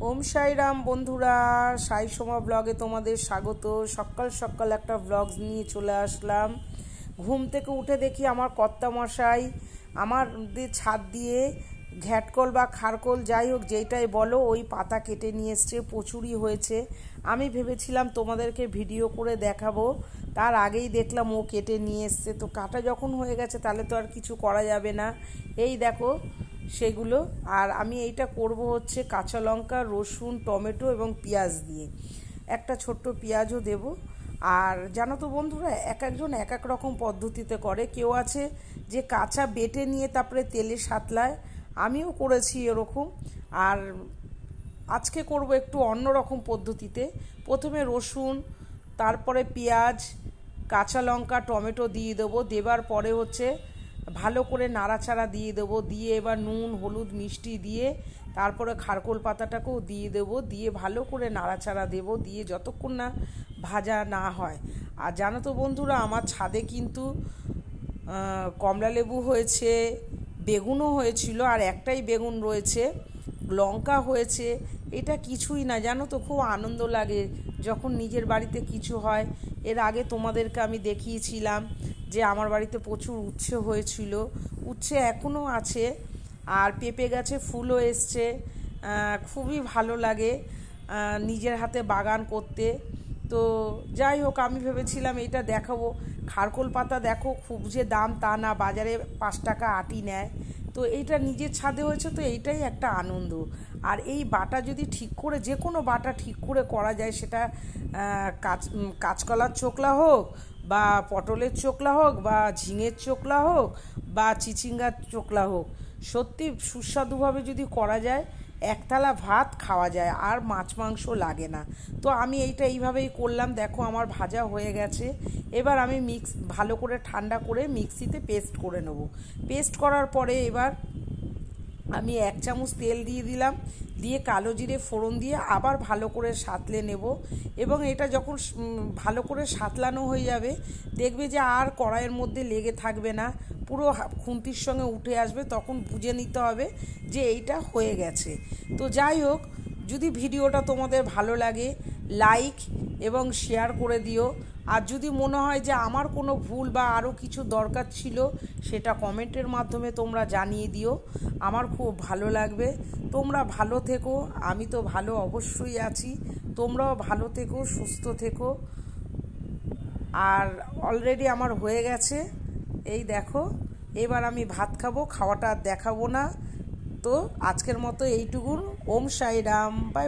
ওম সাই রাম বন্ধুরা, সাই সোমা ব্লগে তোমাদের স্বাগত। সকাল সকাল একটা ব্লগ নিয়ে চলে আসলাম। ঘুম থেকে উঠে দেখি আমার কর্তামশাই আমাদের ছাদ দিয়ে ঘ্যাটকল বা খারকল যাই হোক যেইটাই বলো ওই পাতা কেটে নিয়ে এসছে, প্রচুরই হয়েছে। আমি ভেবেছিলাম তোমাদেরকে ভিডিও করে দেখাবো, তার আগেই দেখলাম ও কেটে নিয়ে এসছে। তো কাটা যখন হয়ে গেছে তাহলে তো আর কিছু করা যাবে না। এই দেখো সেগুলো। আর আমি এইটা করব হচ্ছে কাঁচা লঙ্কা, রসুন, টমেটো এবং পেঁয়াজ দিয়ে। একটা ছোট্ট পেঁয়াজও দেব। আর জানো তো বন্ধুরা, এক একজন এক এক রকম পদ্ধতিতে করে। কেউ আছে যে কাঁচা বেটে নিয়ে তারপরে তেলে সাতলায়, আমিও করেছি এরকম। আর আজকে করব একটু অন্য রকম পদ্ধতিতে। প্রথমে রসুন, তারপরে পেঁয়াজ, কাঁচা লঙ্কা, টমেটো দিয়ে দেবো। দেবার পরে হচ্ছে ভালো করে নাড়াচাড়া দিয়ে দেবো। দিয়ে এবার নুন, হলুদ, মিষ্টি দিয়ে তারপরে খারকোল পাতাটাকেও দিয়ে দেবো। দিয়ে ভালো করে নাড়াচাড়া দেবো, দিয়ে যতক্ষণ না ভাজা না হয়। আর জানো তো বন্ধুরা, আমার ছাদে কিন্তু কমলা লেবু হয়েছে, বেগুনও হয়েছিল, আর একটাই বেগুন রয়েছে, লঙ্কা হয়েছে। এটা কিছুই না, জানো তো খুব আনন্দ লাগে যখন নিজের বাড়িতে কিছু হয়। এর আগে তোমাদেরকে আমি দেখিয়েছিলাম যে আমার বাড়িতে প্রচুর উচ্ছে হয়েছিল, উচ্ছে এখনও আছে। আর পেঁপে গাছে ফুলও এসছে। খুবই ভালো লাগে নিজের হাতে বাগান করতে। তো যাই হোক, আমি ভেবেছিলাম এটা দেখাবো। খারকোল পাতা দেখো, খুব যে দাম তা না, বাজারে 5 টাকা আটি নেয়। তো এইটা নিজের ছাদে হয়েছে, তো এইটাই একটা আনন্দ। আর এই বাটা যদি ঠিক করে, যে কোনো বাটা ঠিক করে করা যায়, সেটা কাঁচকলার চোকলা হোক, বা পটলের চোকলা হোক, বা ঝিঙের চোকলা হোক, বা চিচিঙ্গার চোকলা হোক, সত্যি সুস্বাদুভাবে যদি করা যায়, একতলা ভাত খাওয়া যায়, আর মাছ মাংস লাগে না। তো আমি এইভাবেই করলাম। দেখো আমার ভাজা হয়ে গেছে। এবার আমি ভালো করে ঠান্ডা করে মিক্সিতে পেস্ট করে নেব। পেস্ট করার পরে এবার আমি 1 চামচ তেল দিয়ে দিলাম, দিয়ে কালো জিরে ফোড়ন দিয়ে আবার ভালো করে সাঁতলে নেব। এবং এটা যখন ভালো করে সাঁতলানো হয়ে যাবে, দেখবে যে আর কড়াইয়ের মধ্যে লেগে থাকবে না, পুরো খুন্তির সঙ্গে উঠে আসবে। তখন বুঝে নিতে হবে যে এইটা হয়ে গেছে। তো যাই হোক, যদি ভিডিওটা তোমাদের ভালো লাগে, লাইক এবং শেয়ার করে দিও। আর যদি মনে হয় যে আমার কোনো ভুল বা আরও কিছু দরকার ছিল, সেটা কমেন্টের মাধ্যমে তোমরা জানিয়ে দিও, আমার খুব ভালো লাগবে। তোমরা ভালো থেকো, আমি তো ভালো অবশ্যই আছি। তোমরাও ভালো থেকো, সুস্থ থেকো। আর অলরেডি আমার হয়ে গেছে, এই দেখো। এবার আমি ভাত খাবো, খাওয়াটা আর দেখাবো না। তো আজকের মতো এইটুকুন। ওম সাই রাম, বাই।